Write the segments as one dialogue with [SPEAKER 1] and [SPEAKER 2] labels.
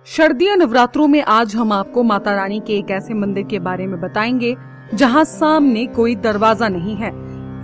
[SPEAKER 1] शारदीय नवरात्रों में आज हम आपको माता रानी के एक ऐसे मंदिर के बारे में बताएंगे जहां सामने कोई दरवाजा नहीं है।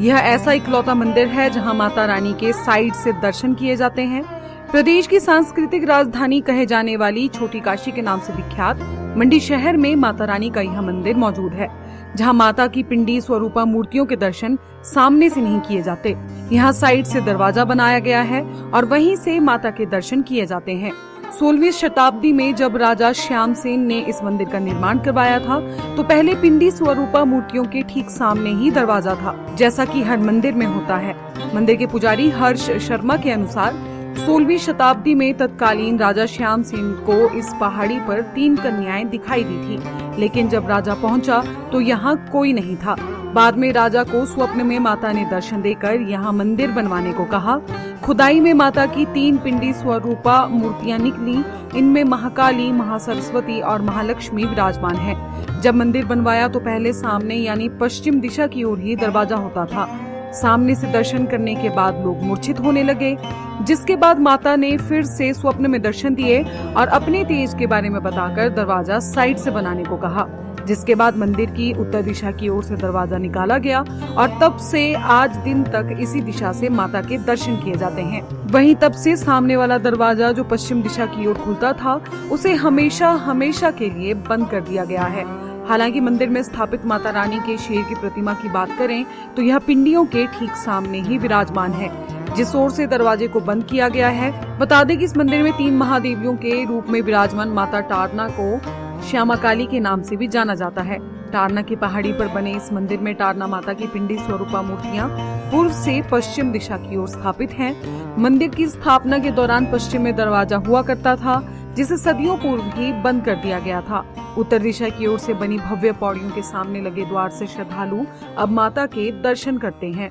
[SPEAKER 1] यह ऐसा इकलौता मंदिर है जहां माता रानी के साइड से दर्शन किए जाते हैं। प्रदेश की सांस्कृतिक राजधानी कहे जाने वाली छोटी काशी के नाम से विख्यात मंडी शहर में माता रानी का यह मंदिर मौजूद है, जहां माता की पिंडी स्वरूपा मूर्तियों के दर्शन सामने से नहीं किए जाते। यहाँ साइड से दरवाजा बनाया गया है और वहीं से माता के दर्शन किए जाते हैं। 16वीं शताब्दी में जब राजा श्याम सेन ने इस मंदिर का निर्माण करवाया था तो पहले पिंडी स्वरूपा मूर्तियों के ठीक सामने ही दरवाजा था, जैसा कि हर मंदिर में होता है। मंदिर के पुजारी हर्ष शर्मा के अनुसार 16वीं शताब्दी में तत्कालीन राजा श्याम सेन को इस पहाड़ी पर 3 कन्याएं दिखाई दी थी, लेकिन जब राजा पहुंचा तो यहाँ कोई नहीं था। बाद में राजा को स्वप्न में माता ने दर्शन देकर यहाँ मंदिर बनवाने को कहा। खुदाई में माता की 3 पिंडी स्वरूपा मूर्तियां निकली। इनमें महाकाली, महासरस्वती और महालक्ष्मी विराजमान है। जब मंदिर बनवाया तो पहले सामने यानी पश्चिम दिशा की ओर ही दरवाजा होता था। सामने से दर्शन करने के बाद लोग मूर्छित होने लगे, जिसके बाद माता ने फिर से स्वप्न में दर्शन दिए और अपने तेज के बारे में बताकर दरवाजा साइड से बनाने को कहा, जिसके बाद मंदिर की उत्तर दिशा की ओर से दरवाजा निकाला गया और तब से आज दिन तक इसी दिशा से माता के दर्शन किए जाते हैं। वहीं तब से सामने वाला दरवाजा जो पश्चिम दिशा की ओर खुलता था, उसे हमेशा हमेशा के लिए बंद कर दिया गया है। हालांकि मंदिर में स्थापित माता रानी के शेर की प्रतिमा की बात करें तो यह पिंडियों के ठीक सामने ही विराजमान है, जिस ओर से दरवाजे को बंद किया गया है। बता दें कि इस मंदिर में 3 महादेवियों के रूप में विराजमान माता टारना को श्यामा काली के नाम से भी जाना जाता है। टारना की पहाड़ी पर बने इस मंदिर में टारना माता की पिंडी स्वरूपा मूर्तियां पूर्व से पश्चिम दिशा की ओर स्थापित हैं। मंदिर की स्थापना के दौरान पश्चिम में दरवाजा हुआ करता था, जिसे सदियों पूर्व ही बंद कर दिया गया था। उत्तर दिशा की ओर से बनी भव्य पौड़ियों के सामने लगे द्वार से श्रद्धालु अब माता के दर्शन करते हैं।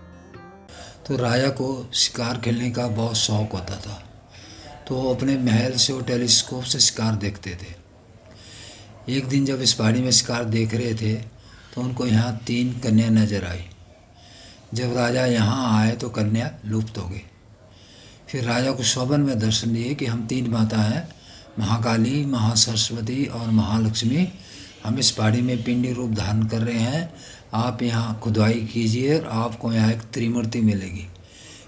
[SPEAKER 2] तो राजा को शिकार खेलने का बहुत शौक होता था, तो वो अपने महल से वो टेलीस्कोप से शिकार देखते थे। एक दिन जब इस पहाड़ी में शिकार देख रहे थे तो उनको यहाँ 3 कन्या नजर आई। जब राजा यहाँ आए तो कन्या लुप्त हो गई। फिर राजा को स्वप्न में दर्शन दिए कि हम 3 माता हैं, महाकाली, महासरस्वती और महालक्ष्मी। हम इस पहाड़ी में पिंडी रूप धारण कर रहे हैं। आप यहाँ खुदाई कीजिए और आपको यहाँ एक त्रिमूर्ति मिलेगी।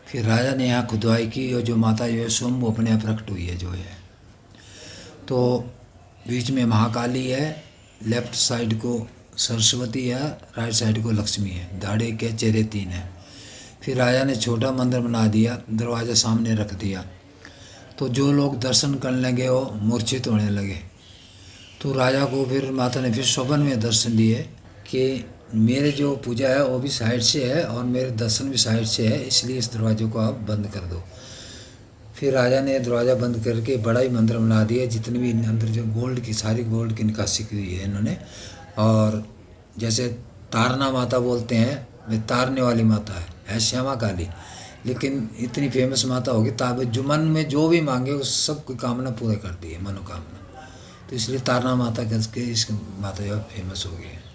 [SPEAKER 2] फिर राजा ने यहाँ खुदाई की और जो माता जो है स्वयं वो अपने आप प्रकट हुई है जो है। तो बीच में महाकाली है, लेफ्ट साइड को सरस्वती है, राइट साइड को लक्ष्मी है। दाढ़े के चेहरे 3 हैं। फिर राजा ने छोटा मंदिर बना दिया, दरवाज़ा सामने रख दिया। तो जो लोग दर्शन करने लगे वो मूर्छित होने लगे। तो राजा को फिर माता ने फिर स्वप्न में दर्शन दिए कि मेरे जो पूजा है वो भी साइड से है और मेरे दर्शन भी साइड से है, इसलिए इस दरवाजे को आप बंद कर दो। फिर राजा ने दरवाज़ा बंद करके बड़ा ही मंदिर बना दिया, जितने भी अंदर जो गोल्ड की सारी गोल्ड की निकासी की हुई है इन्होंने। और जैसे तारना माता बोलते हैं, वे तारने वाली माता है श्यामा काली, लेकिन इतनी फेमस माता होगी ताब जो मन में जो भी मांगे उस सब की कामना पूरा करती है, मनोकामना। तो इसलिए तारना माता करके इस माता जो फेमस हो गई है।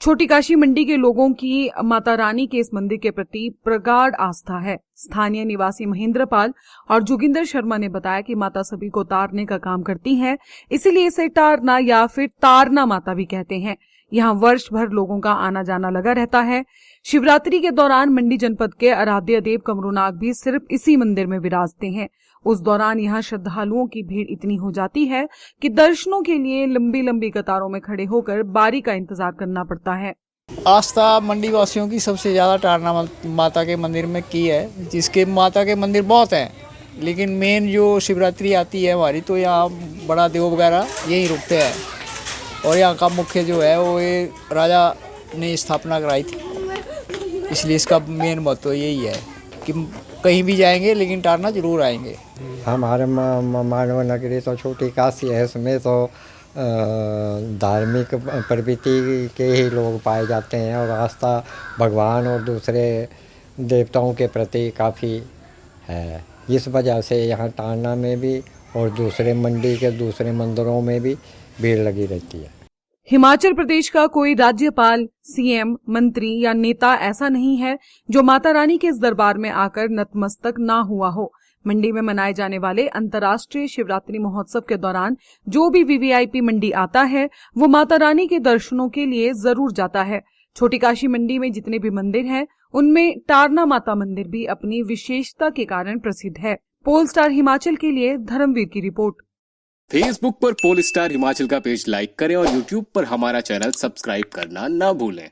[SPEAKER 1] छोटी काशी मंडी के लोगों की माता रानी के इस मंदिर के प्रति प्रगाढ़ आस्था है। स्थानीय निवासी महेंद्र पाल और जोगिंदर शर्मा ने बताया कि माता सभी को तारने का काम करती हैं, इसीलिए इसे टारना या फिर तारना माता भी कहते हैं। यहाँ वर्ष भर लोगों का आना जाना लगा रहता है। शिवरात्रि के दौरान मंडी जनपद के आराध्य देव कमरूनाग भी सिर्फ इसी मंदिर में विराजते हैं। उस दौरान यहाँ श्रद्धालुओं की भीड़ इतनी हो जाती है कि दर्शनों के लिए लंबी लंबी कतारों में खड़े होकर बारी का इंतजार करना पड़ता है।
[SPEAKER 3] आस्था मंडी वासियों की सबसे ज़्यादा टारना माता के मंदिर में की है, जिसके माता के मंदिर बहुत हैं, लेकिन मेन जो शिवरात्रि आती है हमारी तो यहाँ बड़ा देव वगैरह यहीं रुकते हैं। और यहाँ का मुख्य जो है वो ये राजा ने स्थापना कराई थी, इसलिए इसका मेन महत्व यही है कि कहीं भी जाएंगे लेकिन टारना जरूर आएंगे।
[SPEAKER 4] हमारे मानव नगरी तो छोटी काशी है, उसमें तो धार्मिक प्रवृत्ति के ही लोग पाए जाते हैं और आस्था भगवान और दूसरे देवताओं के प्रति काफ़ी है। इस वजह से यहाँ टारना में भी और दूसरे मंडी के दूसरे मंदिरों में भी भीड़ लगी रहती है।
[SPEAKER 1] हिमाचल प्रदेश का कोई राज्यपाल, सीएम, मंत्री या नेता ऐसा नहीं है जो माता रानी के इस दरबार में आकर नतमस्तक ना हुआ हो। मंडी में मनाए जाने वाले अंतर्राष्ट्रीय शिवरात्रि महोत्सव के दौरान जो भी वीवीआईपी मंडी आता है वो माता रानी के दर्शनों के लिए जरूर जाता है। छोटी काशी मंडी में जितने भी मंदिर हैं उनमें टारना माता मंदिर भी अपनी विशेषता के कारण प्रसिद्ध है। पोल स्टार हिमाचल के लिए धर्मवीर की रिपोर्ट।
[SPEAKER 5] फेसबुक पर पोल स्टार हिमाचल का पेज लाइक करें और यूट्यूब पर हमारा चैनल सब्सक्राइब करना ना भूलें।